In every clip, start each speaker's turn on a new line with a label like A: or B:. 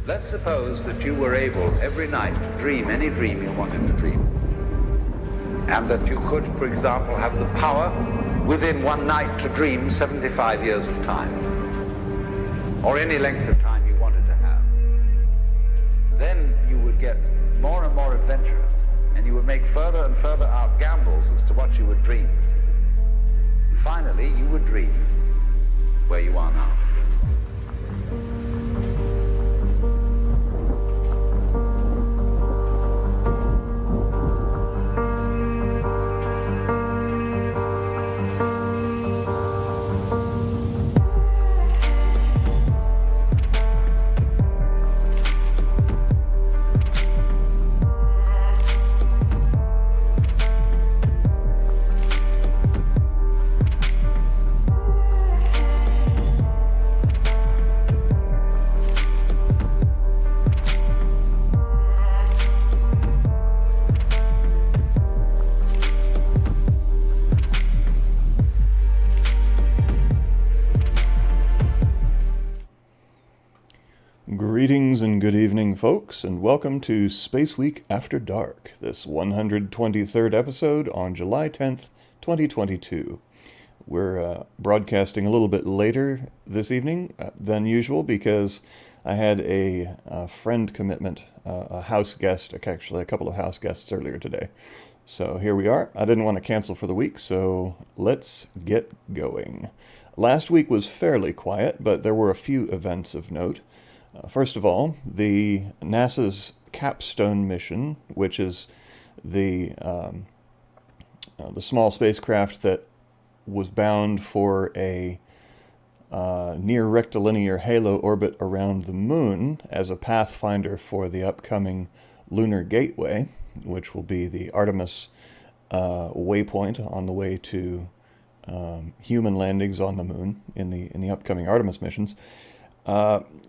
A: Let's suppose that you were able every night to dream any dream you wanted to dream. And that you could, for example, have the power within one night to dream 75 years of time. Or any length of time you wanted to have. Then you would get more and more adventurous, and you would make further and further out gambles as to what you would dream. And finally, you would dream where you are now.
B: Greetings and good evening, folks, and welcome to SpaceWeek After Dark, this 123rd episode on July 10th, 2022. We're broadcasting a little bit later this evening than usual because I had a friend commitment, a house guest, actually a couple of house guests earlier today. So here we are. I didn't want to cancel for the week, so let's get going. Last week was fairly quiet, but there were a few events of note. First of all, the NASA's Capstone mission, which is the small spacecraft that was bound for a near rectilinear halo orbit around the moon as a pathfinder for the upcoming Lunar Gateway, which will be the Artemis waypoint on the way to human landings on the moon in the upcoming Artemis missions.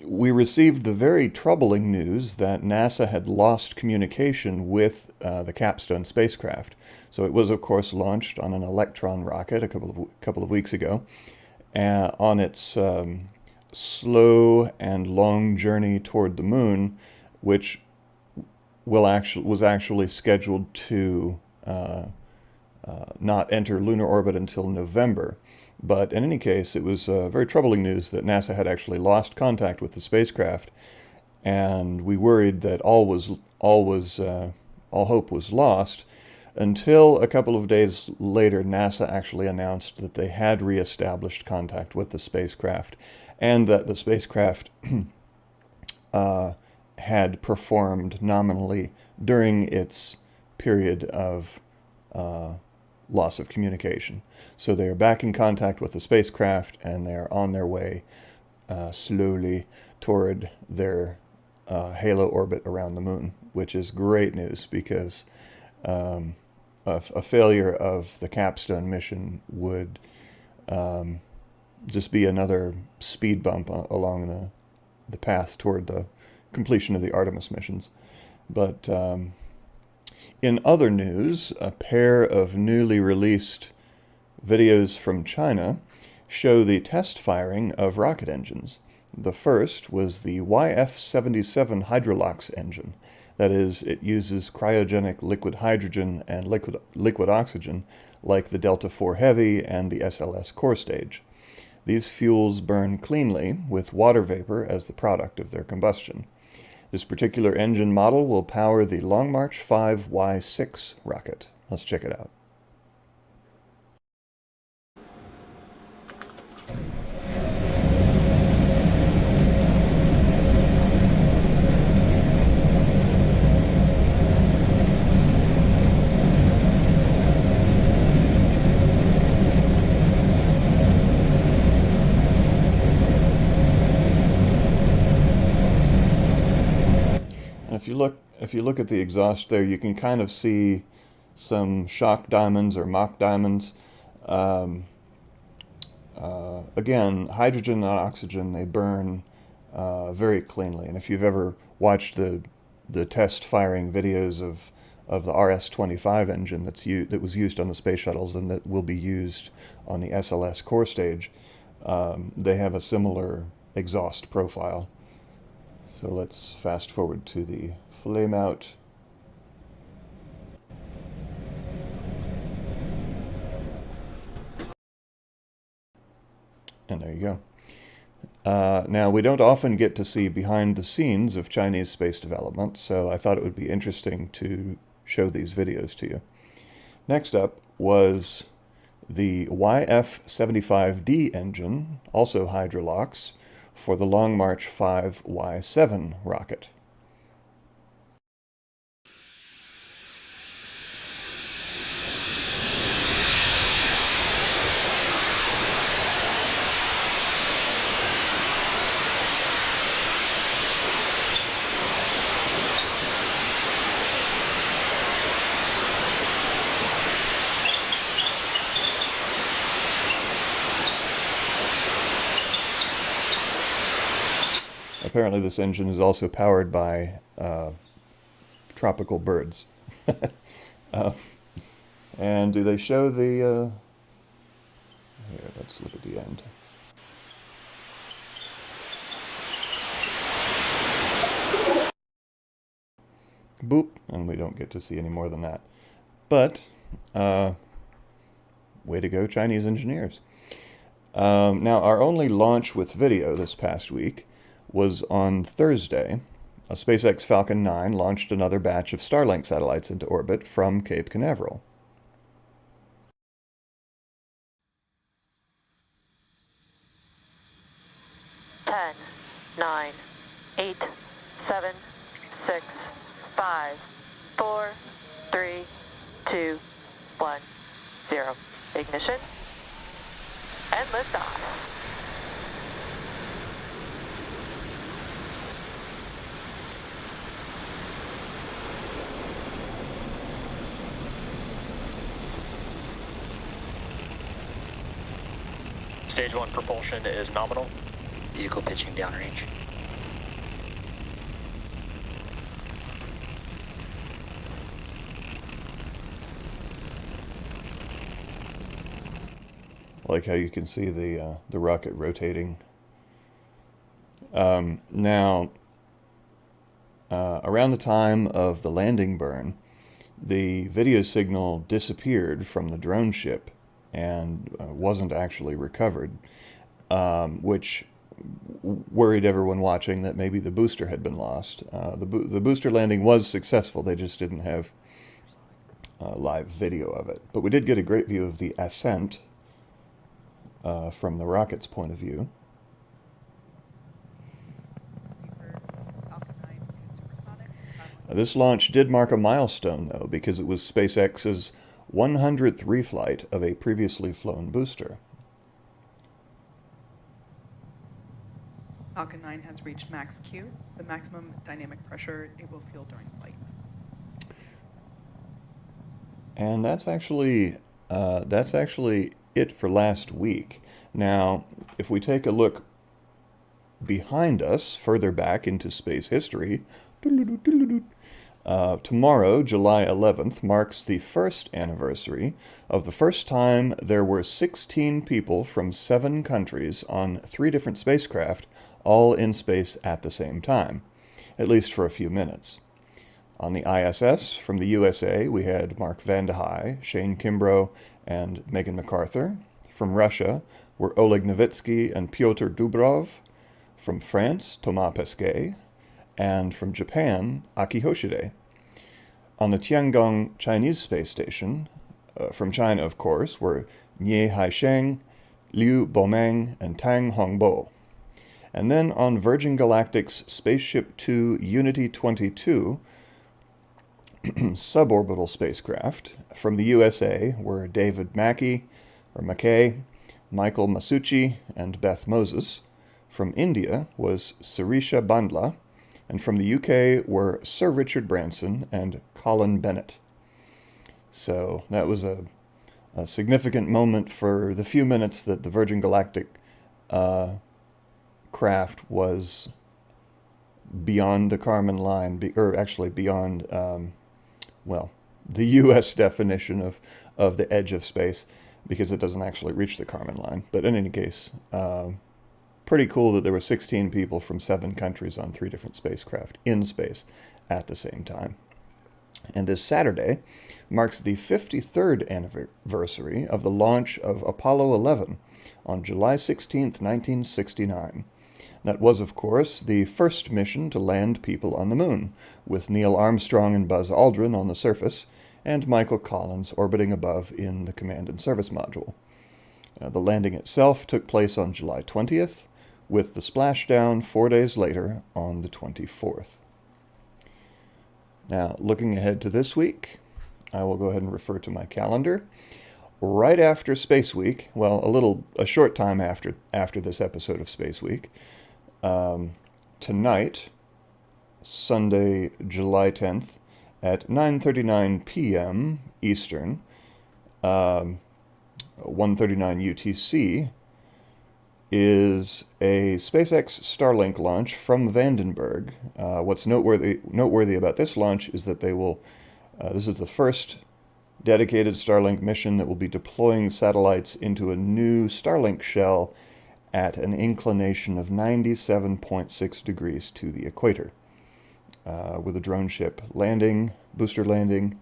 B: We received the very troubling news that NASA had lost communication with the Capstone spacecraft. So it was, of course, launched on an Electron rocket a couple of weeks ago, on its slow and long journey toward the moon, which was actually scheduled to not enter lunar orbit until November. But in any case, it was very troubling news that NASA had actually lost contact with the spacecraft, and we worried that all hope was lost, until a couple of days later, NASA actually announced that they had reestablished contact with the spacecraft, and that the spacecraft had performed nominally during its period of loss of communication. So they are back in contact with the spacecraft, and they are on their way slowly toward their halo orbit around the moon, which is great news because a failure of the Capstone mission would just be another speed bump along the path toward the completion of the Artemis missions. But in other news, a pair of newly released videos from China show the test firing of rocket engines. The first was the YF-77 Hydrolox engine. That is, it uses cryogenic liquid hydrogen and liquid oxygen like the Delta IV Heavy and the SLS core stage. These fuels burn cleanly, with water vapor as the product of their combustion. This particular engine model will power the Long March 5 Y6 rocket. Let's check it out. If you look at the exhaust there, you can kind of see some shock diamonds or mock diamonds. Again, hydrogen and oxygen, they burn very cleanly. And if you've ever watched the test firing videos of the RS-25 engine that was used on the space shuttles and that will be used on the SLS core stage, they have a similar exhaust profile. So let's fast forward to the flame out. And there you go. Now, we don't often get to see behind the scenes of Chinese space development, so I thought it would be interesting to show these videos to you. Next up was the YF-75D engine, also Hydrolox, for the Long March 5 Y7 rocket. Apparently this engine is also powered by tropical birds. And do they show the... Here, let's look at the end. Boop, and we don't get to see any more than that. But, way to go, Chinese engineers. Now, our only launch with video this past week was on Thursday. A SpaceX Falcon 9 launched another batch of Starlink satellites into orbit from Cape Canaveral.
C: Ten, 9, 8, 7, 6, 5, 4, 3, 2, 1, 0. Ignition and liftoff.
D: Stage 1 propulsion is nominal. Vehicle pitching downrange.
B: I like how you can see the rocket rotating. Now, around the time of the landing burn, the video signal disappeared from the drone ship and wasn't actually recovered, which worried everyone watching that maybe the booster had been lost. The booster landing was successful, they just didn't have live video of it. But we did get a great view of the ascent from the rocket's point of view. This launch did mark a milestone, though, because it was SpaceX's 100th reflight of a previously flown booster.
E: Falcon 9 has reached max Q, the maximum dynamic pressure it will feel during flight.
B: And that's actually it for last week. Now, if we take a look behind us, further back into space history, tomorrow, July 11th, marks the first anniversary of the first time there were 16 people from 7 countries on 3 different spacecraft, all in space at the same time, at least for a few minutes. On the ISS, from the USA, we had Mark Vande Hei, Shane Kimbrough, and Megan MacArthur. From Russia were Oleg Novitsky and Pyotr Dubrov. From France, Thomas Pesquet. And from Japan, Aki Hoshide. On the Tiangong Chinese space station, from China, of course, were Nie Haisheng, Liu Bomeng, and Tang Hongbo. And then on Virgin Galactic's Spaceship Two Unity 22, suborbital spacecraft, from the USA were David Mackey, Michael Masucci, and Beth Moses. From India was Sirisha Bandla, and from the UK were Sir Richard Branson and Colin Bennett. So that was a significant moment for the few minutes that the Virgin Galactic craft was beyond the Kármán line, or actually beyond, the U.S. definition of the edge of space, because it doesn't actually reach the Kármán line. But in any case, pretty cool that there were 16 people from 7 countries on 3 different spacecraft in space at the same time. And this Saturday marks the 53rd anniversary of the launch of Apollo 11 on July 16th, 1969. That was, of course, the first mission to land people on the moon, with Neil Armstrong and Buzz Aldrin on the surface, and Michael Collins orbiting above in the Command and Service Module. The landing itself took place on July 20th, with the splashdown 4 days later on the 24th. Now, looking ahead to this week, I will go ahead and refer to my calendar. Right after SpaceWeek, a short time after this episode of SpaceWeek, tonight, Sunday, July 10th, at 9:39 p.m. Eastern, 1:39 UTC, is a SpaceX Starlink launch from Vandenberg. What's noteworthy about this launch is that this is the first dedicated Starlink mission that will be deploying satellites into a new Starlink shell at an inclination of 97.6 degrees to the equator, with a drone ship booster landing.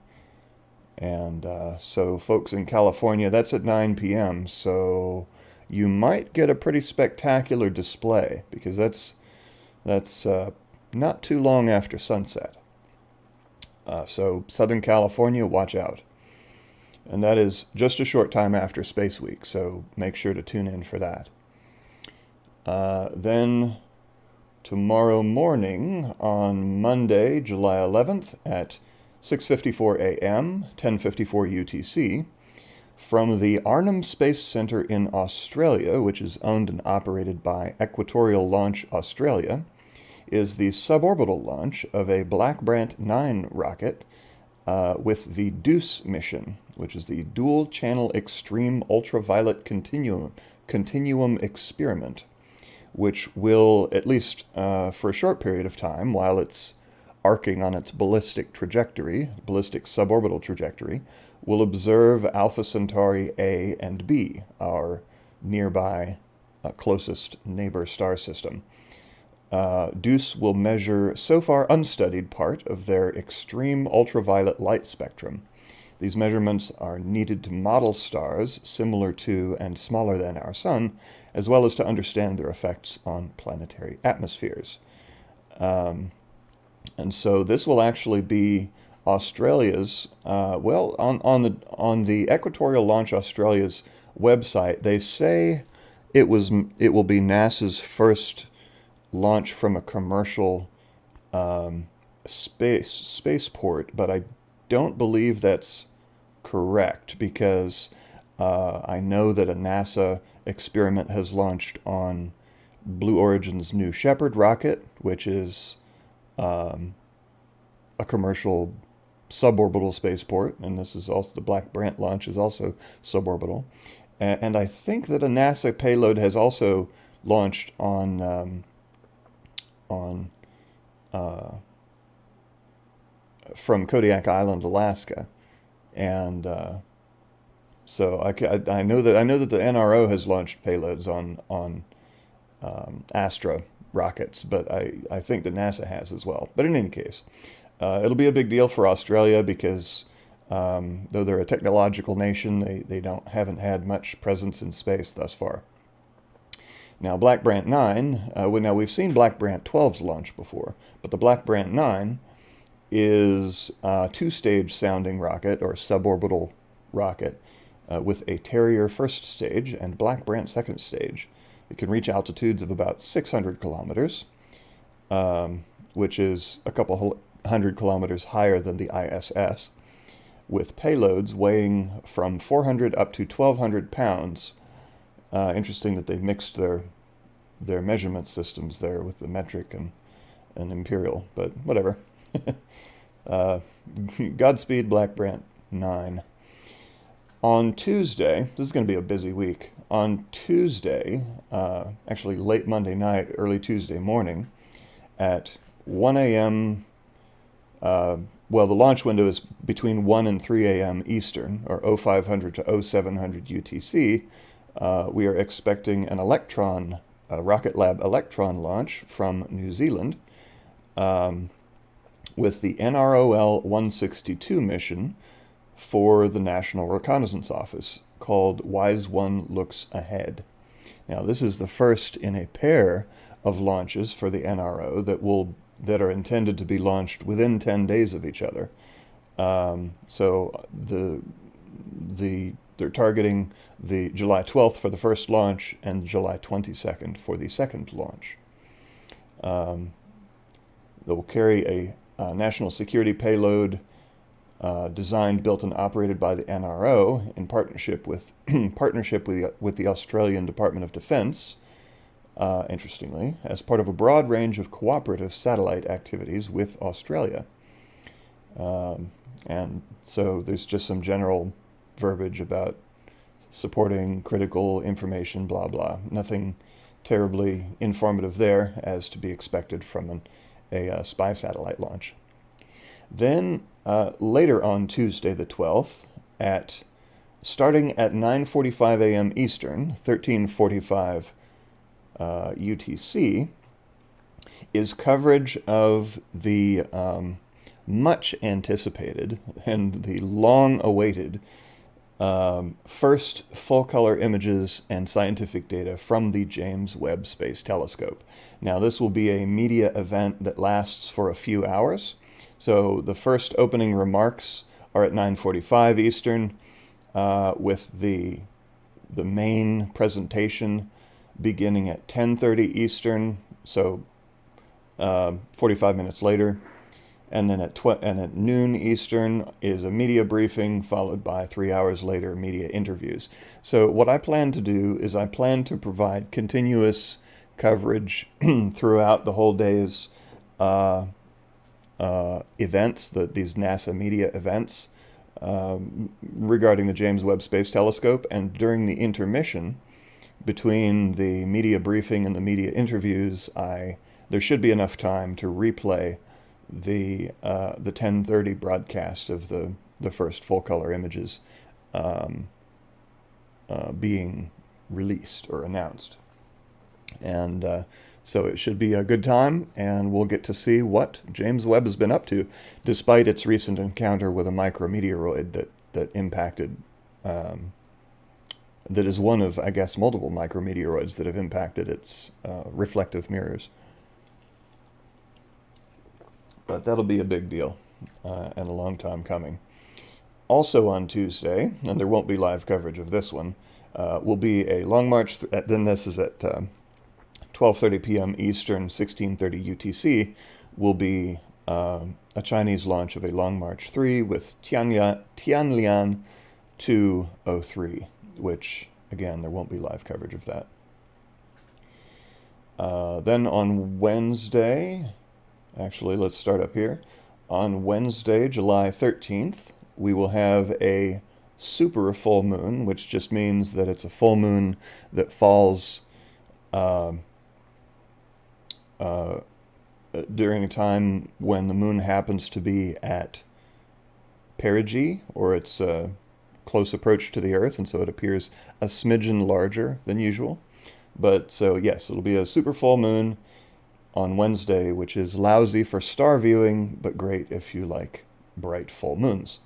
B: And so folks in California, that's at 9 p.m., so you might get a pretty spectacular display, because that's not too long after sunset. So Southern California, watch out. And that is just a short time after SpaceWeek, so make sure to tune in for that. Then tomorrow morning, on Monday, July 11th, at 6:54 a.m., 10:54 UTC, from the Arnhem Space Centre in Australia, which is owned and operated by Equatorial Launch Australia, is the suborbital launch of a Black Brant 9 rocket with the DEUCE mission, which is the Dual Channel Extreme Ultraviolet Continuum Experiment, which will, at least for a short period of time, while it's arcing on its ballistic suborbital trajectory, will observe Alpha Centauri A and B, our nearby closest neighbor star system. DEUCE will measure so far unstudied part of their extreme ultraviolet light spectrum. These measurements are needed to model stars similar to and smaller than our Sun, as well as to understand their effects on planetary atmospheres. And so this will actually be Australia's, on the Equatorial Launch Australia's website, they say it will be NASA's first launch from a commercial spaceport, but I don't believe that's correct, because I know that a NASA experiment has launched on Blue Origin's New Shepard rocket, which is a commercial suborbital spaceport, and this is also the Black Brant launch is also suborbital. And I think that a NASA payload has also launched from Kodiak Island, Alaska, and so I know that the NRO has launched payloads on Astra rockets, but I think that NASA has as well. But in any case, it'll be a big deal for Australia, because Though they're a technological nation, they haven't had much presence in space thus far. Now, Black Brant 9, now we've seen Black Brant 12's launch before, but the Black Brant 9 is a two-stage sounding rocket, or suborbital rocket, with a Terrier first stage and Black Brant second stage. It can reach altitudes of about 600 kilometers, which is a couple hundred kilometers higher than the ISS, with payloads weighing from 400 up to 1,200 pounds. Interesting that they mixed their measurement systems there with the metric and imperial, but whatever. Godspeed, Black Brant 9. On Tuesday, this is going to be a busy week. On Tuesday, actually late Monday night, early Tuesday morning, at 1 a.m., well, the launch window is between 1 and 3 a.m. Eastern, or 0500 to 0700 UTC. We are expecting an Rocket Lab Electron launch from New Zealand with the NROL 162 mission for the National Reconnaissance Office, called WISE 1 Looks Ahead. Now, this is the first in a pair of launches for the NRO that are intended to be launched within 10 days of each other. So they're targeting the July 12th for the first launch and July 22nd for the second launch. They will carry a national security payload designed, built, and operated by the NRO in partnership with the Australian Department of Defence. Interestingly, as part of a broad range of cooperative satellite activities with Australia. And so there's just some general verbiage about supporting critical information, blah, blah. Nothing terribly informative there, as to be expected from a spy satellite launch. Then later on Tuesday the 12th, starting at 9:45 a.m. Eastern, 13:45 UTC, is coverage of the much anticipated and the long-awaited first full-color images and scientific data from the James Webb Space Telescope. Now, this will be a media event that lasts for a few hours. So the first opening remarks are at 9:45 Eastern, with the main presentation beginning at 10:30 Eastern, so 45 minutes later. And then at noon Eastern is a media briefing, followed by 3 hours later media interviews. So what I plan to do is I plan to provide continuous coverage throughout the whole day's events, these NASA media events, regarding the James Webb Space Telescope. And during the intermission between the media briefing and the media interviews, there should be enough time to replay the 10:30 broadcast of the first full color images being released or announced. And so it should be a good time, and we'll get to see what James Webb has been up to, despite its recent encounter with a micrometeoroid that impacted, that is one of, I guess, multiple micrometeoroids that have impacted its reflective mirrors. But that'll be a big deal and a long time coming. Also on Tuesday, and there won't be live coverage of this one, will be a long march. Then this is at 12:30 p.m. Eastern, 16:30 UTC, will be a Chinese launch of a Long March 3 with Tianlian 203, which, again, there won't be live coverage of that. Then on Wednesday, actually, let's start up here. On Wednesday, July 13th, we will have a super full moon, which just means that it's a full moon that falls during a time when the moon happens to be at perigee, or its close approach to the Earth, and so it appears a smidgen larger than usual. But so, yes, it'll be a super full moon on Wednesday, which is lousy for star viewing, but great if you like bright full moons.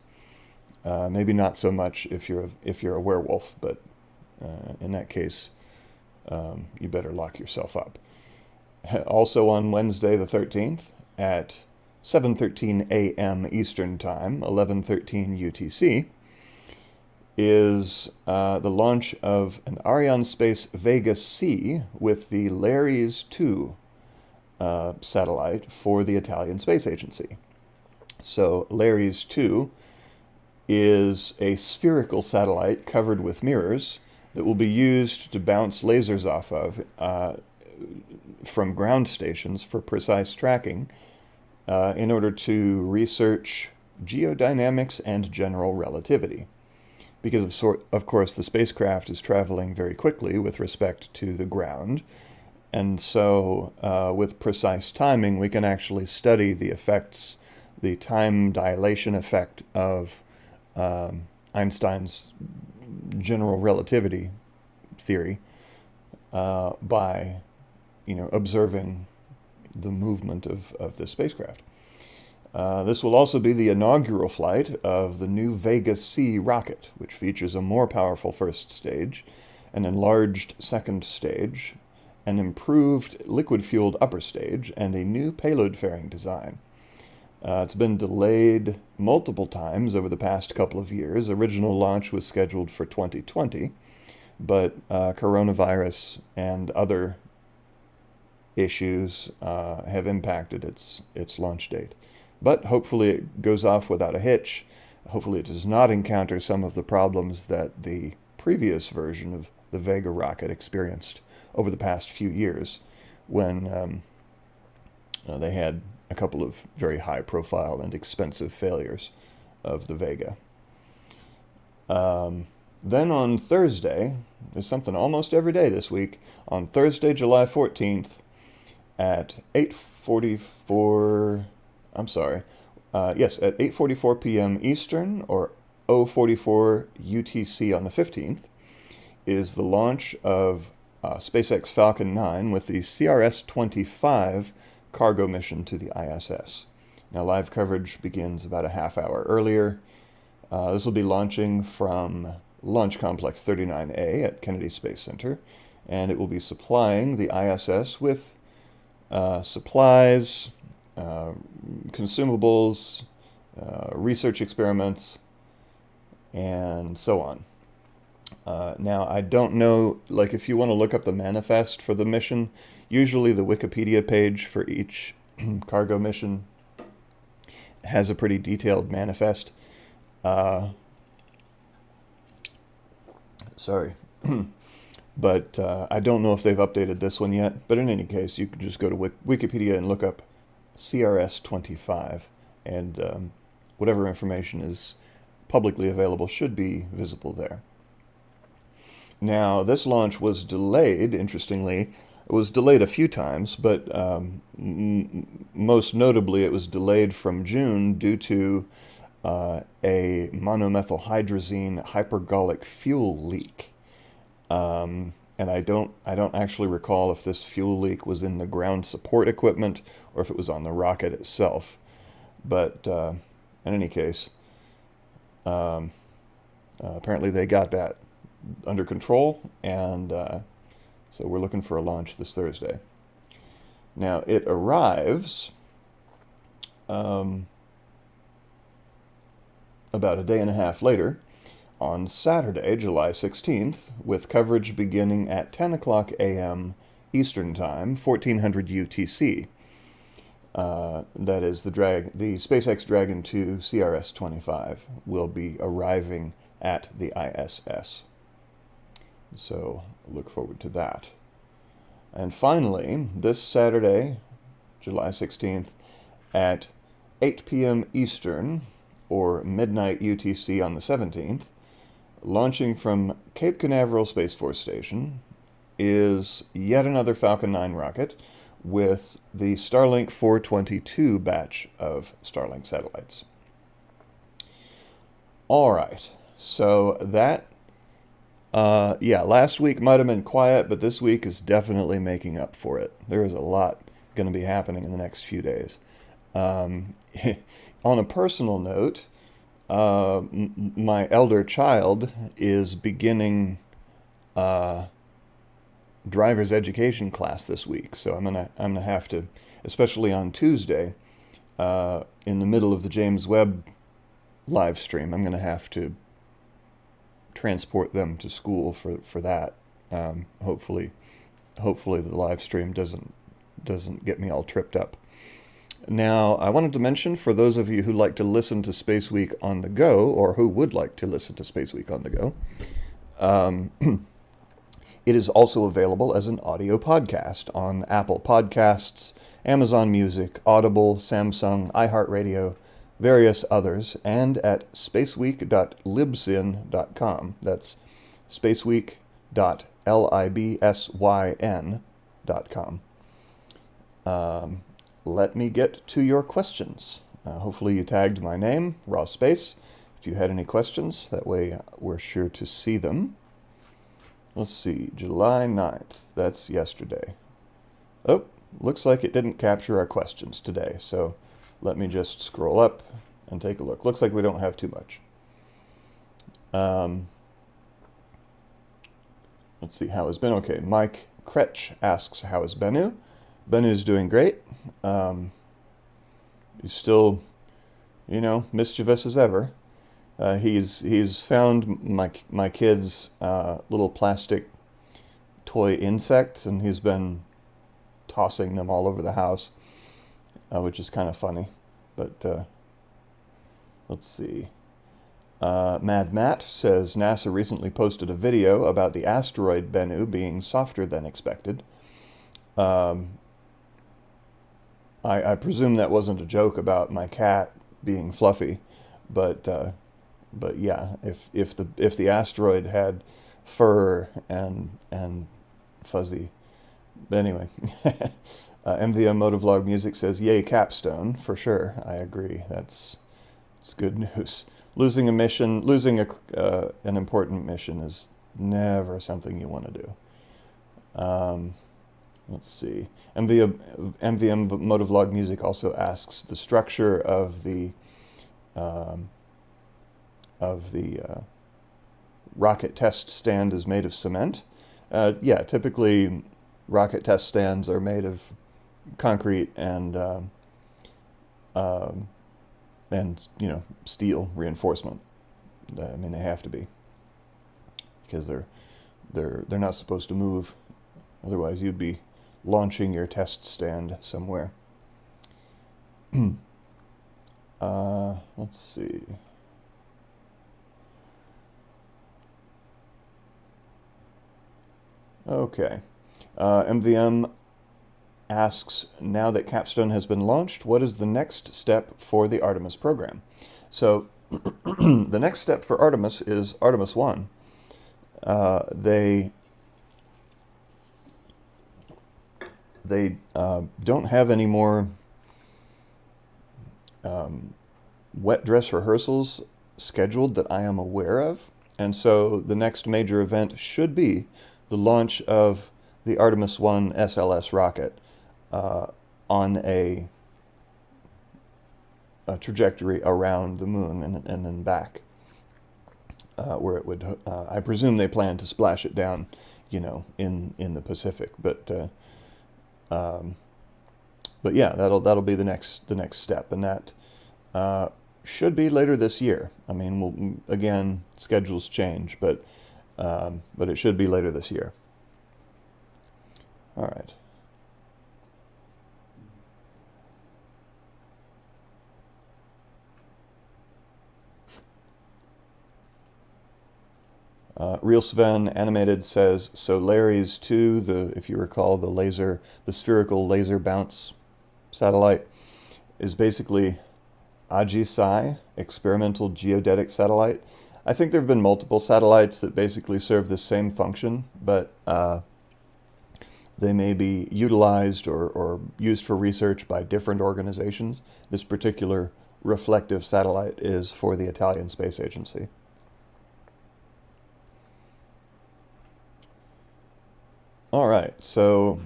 B: Maybe not so much if you're a werewolf, but in that case, you better lock yourself up. Also on Wednesday the 13th at 7:13 a.m. Eastern Time, 11:13 UTC, is the launch of an Arianespace Vega C with the LARES 2 satellite for the Italian Space Agency. So LARES 2 is a spherical satellite covered with mirrors that will be used to bounce lasers off of from ground stations for precise tracking in order to research geodynamics and general relativity. Because of course the spacecraft is traveling very quickly with respect to the ground, and so with precise timing we can actually study the effects, the time dilation effect of Einstein's general relativity theory by observing the movement of the spacecraft. This will also be the inaugural flight of the new Vega C rocket, which features a more powerful first stage, an enlarged second stage, an improved liquid-fueled upper stage, and a new payload-fairing design. It's been delayed multiple times over the past couple of years. Original launch was scheduled for 2020, but coronavirus and other issues have impacted its launch date. But hopefully it goes off without a hitch. Hopefully it does not encounter some of the problems that the previous version of the Vega rocket experienced over the past few years when they had a couple of very high-profile and expensive failures of the Vega. Then on Thursday, there's something almost every day this week, on Thursday, July 14th at 8:44 p.m. Eastern, or 0:44 UTC on the 15th, is the launch of SpaceX Falcon 9 with the CRS-25 cargo mission to the ISS. Now, live coverage begins about a half hour earlier. This will be launching from Launch Complex 39A at Kennedy Space Center, and it will be supplying the ISS with supplies, consumables, research experiments, and so on. Now, I don't know, if you want to look up the manifest for the mission, usually the Wikipedia page for each cargo mission has a pretty detailed manifest. But I don't know if they've updated this one yet. But in any case, you can just go to Wikipedia and look up CRS-25, and whatever information is publicly available should be visible there. Now, this launch was delayed, interestingly. It was delayed a few times, but most notably it was delayed from June due to a monomethylhydrazine hypergolic fuel leak. And I don't actually recall if this fuel leak was in the ground support equipment or if it was on the rocket itself. But in any case, apparently they got that under control, and so we're looking for a launch this Thursday. Now, it arrives about a day and a half later on Saturday, July 16th, with coverage beginning at 10 o'clock a.m. Eastern Time, 1400 UTC. That is, the SpaceX Dragon 2 CRS-25 will be arriving at the ISS. So look forward to that. And finally, this Saturday, July 16th, at 8 p.m. Eastern, or midnight UTC on the 17th, launching from Cape Canaveral Space Force Station, is yet another Falcon 9 rocket with the Starlink 422 batch of Starlink satellites. All right, so that last week might have been quiet, but this week is definitely making up for it. There is a lot going to be happening in the next few days. On a personal note, My elder child is beginning driver's education class this week, so I'm gonna have to, especially on Tuesday, in the middle of the James Webb live stream, I'm gonna have to transport them to school for that. Hopefully the live stream doesn't get me all tripped up. Now, I wanted to mention, for those of you who like to listen to SpaceWeek on the go, or who would like to listen to SpaceWeek on the go, it is also available as an audio podcast on Apple Podcasts, Amazon Music, Audible, Samsung, iHeartRadio, various others, and at spaceweek.libsyn.com. That's spaceweek.libsyn.com. Let me get to your questions. Hopefully you tagged my name, Raw Space, if you had any questions. That way we're sure to see them. Let's see, July 9th. That's yesterday. Oh, looks like it didn't capture our questions today, so let me just scroll up and take a look. Looks like we don't have too much. Let's see, how has Bennu? Okay, Mike Kretsch asks, how is Bennu? Bennu's doing great. He's still, mischievous as ever. He's found my kids' little plastic toy insects, and he's been tossing them all over the house, which is kind of funny. But let's see. Mad Matt says NASA recently posted a video about the asteroid Bennu being softer than expected. I presume that wasn't a joke about my cat being fluffy, but yeah, if the asteroid had fur and fuzzy, but anyway, MVM Motovlog Music says, "Yay, Capstone!" For sure, I agree. It's good news. Losing an important mission is never something you want to do. Let's see. MVM Motovlog Music also asks, the structure of the rocket test stand is made of cement. Yeah, typically rocket test stands are made of concrete and steel reinforcement. I mean, they have to be, because they're not supposed to move. Otherwise, you'd be launching your test stand somewhere. Let's see. Okay. MVM asks, now that Capstone has been launched, what is the next step for the Artemis program? So the next step for Artemis is Artemis 1. They don't have any more wet dress rehearsals scheduled that I am aware of. And so the next major event should be the launch of the Artemis 1 SLS rocket on a trajectory around the moon and then back, where it would, I presume they plan to splash it down, in the Pacific. But yeah, that'll be the next step, and that should be later this year. I mean, again, schedules change, but it should be later this year. All right. Real Sven Animated says, so Larry's 2, if you recall, the spherical laser bounce satellite, is basically AGI-SCI, experimental geodetic satellite. I think there have been multiple satellites that basically serve the same function, but they may be utilized or used for research by different organizations. This particular reflective satellite is for the Italian Space Agency. All right, so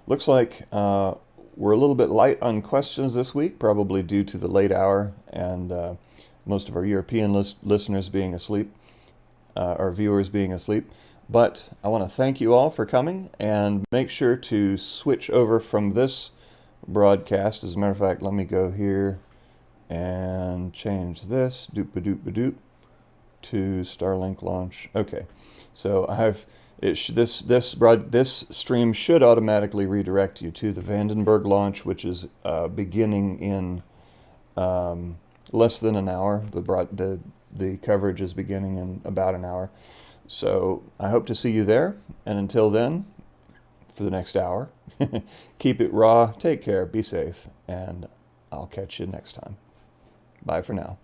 B: looks like We're a little bit light on questions this week, probably due to the late hour and most of our European listeners being asleep, our viewers being asleep. But I want to thank you all for coming, and make sure to switch over from this broadcast. As a matter of fact, let me go here and change this, doop-a-doop-a-doop, to Starlink launch. Okay, so this stream should automatically redirect you to the Vandenberg launch, which is beginning in less than an hour. The coverage is beginning in about an hour. So I hope to see you there. And until then, for the next hour, keep it raw, take care, be safe, and I'll catch you next time. Bye for now.